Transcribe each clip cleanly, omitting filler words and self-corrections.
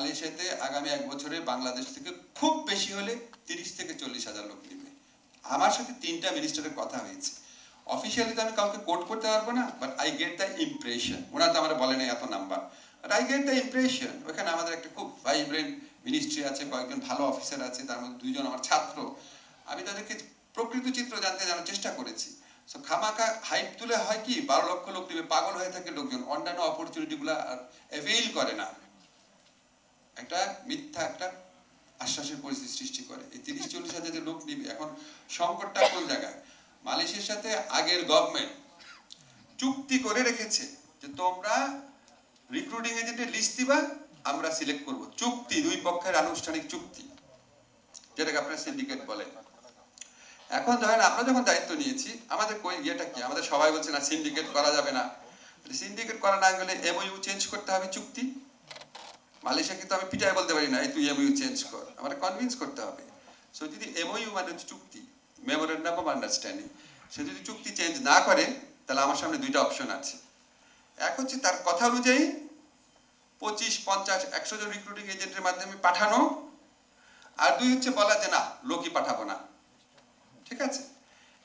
মালয়েশিয়াতে আগামী 1 বছরে বাংলাদেশ থেকে খুব বেশি হলে 30 থেকে 40,000 লোক নেবে। আমার সাথে 3টা মিনিস্টারের কথা হয়েছে। অফিসিয়ালি তো আমি কাউকে কোট করতে পারবো না, but I get the impression. ওরা তো আমার বলে না এত number, but I get the impression. ওখানে আমাদের একটা খুব ভাইব্রেন্ট মিনিস্ট্রি আছে, কয়েকজন ভালো অফিসার আছে, তার মধ্যে 2জন আমার ছাত্র। আমি তাদেরকে প্রকৃত চিত্র জানার চেষ্টা করেছি। সো খামাকা হাইপ তুলে হয় কি 12 লক্ষ লোক নেবে, পাগল হয়ে থাকে লোকজন, অন্যান্য অপরচুনিটিগুলো অ্যাভেইল করে না, একটা মিথ্যা একটা আশ্বাসের পরিস্থিতি সৃষ্টি করে। এই 30-40 হাজার লোক নিবে। এখন সংকটটা কোন জায়গায়? মালয়েশিয়ার সাথে আগের গভর্নমেন্ট চুক্তি করে রেখেছে যে তোমরা রিক্রুটিং এজেন্টের লিস্ট দিবা, আমরা সিলেক্ট করব। চুক্তি, দুই পক্ষের আনুষ্ঠানিক চুক্তি, যেটাকে আপনারা সিন্ডিকেট বলেন। এখন ধরেন আমরা যখন দায়িত্ব নিয়েছি, আমাদের ইয়েটা কি, আমাদের সবাই বলছে না সিন্ডিকেট করা যাবে না। সিন্ডিকেট করা না গেলে এমওইউ চেঞ্জ করতে হবে, চুক্তি। মালয়েশিয়া কিন্তু আমি পিটাই বলতে পারি না এই তুই এমওইউ চেঞ্জ কর, আমাকে কনভিন্স করতে হবে। সো যদি এমওইউ মানে চুক্তি, মেমোরেন্ডাম অফ আন্ডারস্ট্যান্ডিং, সে যদি চুক্তি চেঞ্জ না করে, তাহলে আমার সামনে 2টা অপশন আছে। এক হচ্ছে তার কথা অনুযায়ী 25, 50, 100 জন রিক্রুটিং এজেন্টের মাধ্যমে পাঠানো, আর 2 হচ্ছে বলা যে না লোকই পাঠাবো না। ঠিক আছে?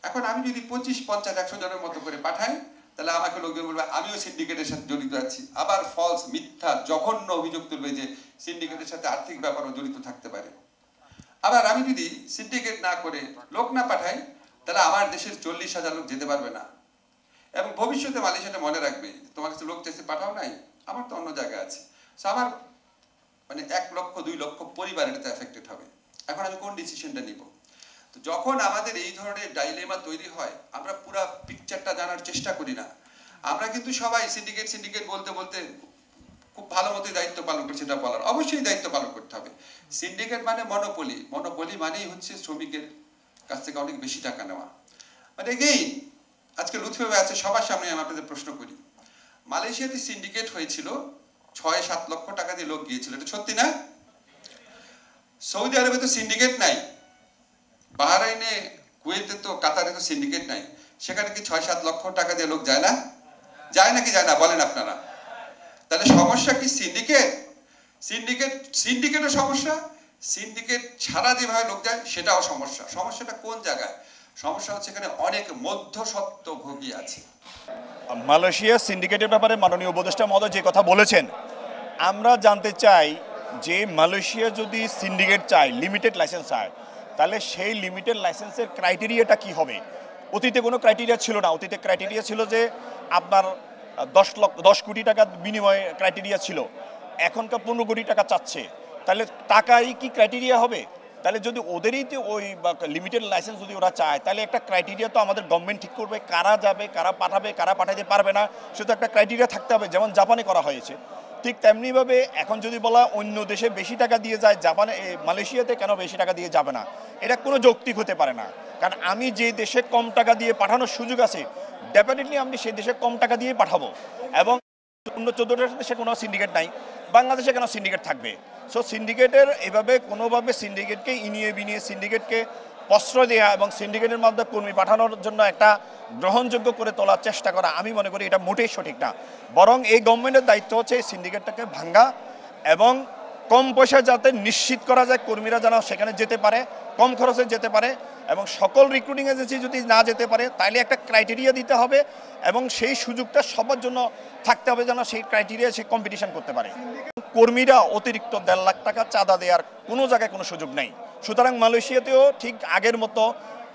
এখন আমি যদি 25, 50, 100 জনের মতো করে পাঠাই, তাহলে আমাকে লোকজন বলবে আমিও সিন্ডিকেটের সাথে জড়িত আছি। আবার ফলস, মিথ্যা, জঘন্য অভিযোগ তুলবে যে সিন্ডিকেটের সাথে আর্থিক ব্যাপারও জড়িত থাকতে পারে। আবার আমি যদি সিন্ডিকেট না করে লোক না পাঠাই, তাহলে আমার দেশের 40,000 লোক যেতে পারবে না। এবং ভবিষ্যতে মালয়েশিয়াটা মনে রাখবে, তোমার কাছে লোক চাইছে পাঠাও নাই, আমার তো অন্য জায়গায় আছে। সো আমার মানে 1 লক্ষ 2 লক্ষ পরিবার এটাতে এফেক্টেড হবে। এখন আমি কোন ডিসিশনটা নিব? তো যখন আমাদের এই ধরনের ডাইলেমা তৈরি হয়, আমরা পুরো পিকচারটা জানার চেষ্টা করি না। আমরা কিন্তু সবাই সিন্ডিকেট বলতে বলতে খুব ভালো মতো দায়িত্ব পালন করছে। এটা বলার অবশ্যই দায়িত্ব পালন করতে হবে। সিন্ডিকেট মানে মনোপলি মানেই হচ্ছে শ্রমিকের কাছ থেকে অনেক বেশি টাকা নেওয়া। মানে এগেইন আজকে লুৎফি ভাই আছে, সবার সামনে আমি আপনাদের প্রশ্ন করি, মালয়েশিয়াতে সিন্ডিকেট হয়েছিল, 6-7 লক্ষ টাকা দিয়ে লোক গিয়েছিল, এটা সত্যি না? সৌদি আরবে তো সিন্ডিকেট নাই, বাহরাইনে, কুয়েতে তো, কাতারে তো সিন্ডিকেট নাই। সেখানে কি 6-7 লক্ষ টাকা দিয়ে লোক যায় না? যায় নাকি যায় না বলেন আপনারা? তাহলে সমস্যা কি সিন্ডিকেটও সমস্যা, সিন্ডিকেট ছাড়া যেভাবে লোক যায় সেটাও সমস্যা। সমস্যাটা কোন জায়গায়? সমস্যা হচ্ছে এখানে অনেক মধ্যস্বত্বভোগী আছে। মালয়েশিয়া সিন্ডিকেটের ব্যাপারে মাননীয় উপদেষ্টা মহোদয় যে কথা বলেছেন, আমরা জানতে চাই যে মালয়েশিয়া যদি সিন্ডিকেট চায়, লিমিটেড লাইসেন্স চায়, তাহলে সেই লিমিটেড লাইসেন্সের ক্রাইটেরিয়াটা কি হবে? অতীতে কোনো ক্রাইটেরিয়া ছিল না। অতীতে ক্রাইটেরিয়া ছিল যে আপনার 10 কোটি টাকা বিনিময়ে ক্রাইটেরিয়া ছিল, এখনকার 15 কোটি টাকা চাচ্ছে। তাহলে টাকাই কি ক্রাইটেরিয়া হবে? তাহলে যদি ওদেরই তো ওই লিমিটেড লাইসেন্স যদি ওরা চায়, তাহলে একটা ক্রাইটেরিয়া তো আমাদের গভর্নমেন্ট ঠিক করবে, কারা যাবে, কারা পাঠাবে, কারা পাঠাতে পারবে না, সেটা একটা ক্রাইটেরিয়া থাকতে হবে, যেমন জাপানে করা হয়েছে। ঠিক তেমনিভাবে এখন যদি বলা অন্য দেশে বেশি টাকা দিয়ে যায়, জাপানে, মালয়েশিয়াতে কেন বেশি টাকা দিয়ে যাবে না, এটা কোনো যৌক্তিক হতে পারে না। কারণ আমি যে দেশে কম টাকা দিয়ে পাঠানোর সুযোগ আছে, ডেফিনেটলি আমি সেই দেশে কম টাকা দিয়ে পাঠাবো। এবং অন্য 14টা দেশে কোনো সিন্ডিকেট নাই, বাংলাদেশে কেন সিন্ডিকেট থাকবে? সো সিন্ডিকেটের এভাবে কোনোভাবে সিন্ডিকেটকে ইনিয়ে বিনিয়ে সিন্ডিকেটকে প্রশ্রয় দেওয়া এবং সিন্ডিকেটের মাধ্যমে কর্মী পাঠানোর জন্য একটা গ্রহণযোগ্য করে তোলার চেষ্টা করা, আমি মনে করি এটা মোটেই সঠিক না। বরং এই গভর্নমেন্টের দায়িত্ব হচ্ছে এই সিন্ডিকেটটাকে ভাঙ্গা এবং কম পয়সা যাতে নিশ্চিত করা যায় কর্মীরা যেন সেখানে যেতে পারে, কম খরচে যেতে পারে। এবং সকল রিক্রুটিং এজেন্সি যদি না যেতে পারে, তাহলে একটা ক্রাইটেরিয়া দিতে হবে এবং সেই সুযোগটা সবার জন্য থাকতে হবে, যেন সেই ক্রাইটেরিয়া সে কম্পিটিশন করতে পারে। কর্মীরা অতিরিক্ত 1.5 লাখ টাকা চাঁদা দেওয়ার কোনো জায়গায় কোনো সুযোগ নেই। সুতরাং মালয়েশিয়াতেও ঠিক আগের মতো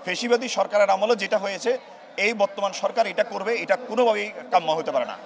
ফেসিবাদী সরকারের আমলে যেটা হয়েছে, এই বর্তমান সরকার এটা করবে, এটা কোনোভাবেই কাম্য হতে পারে না।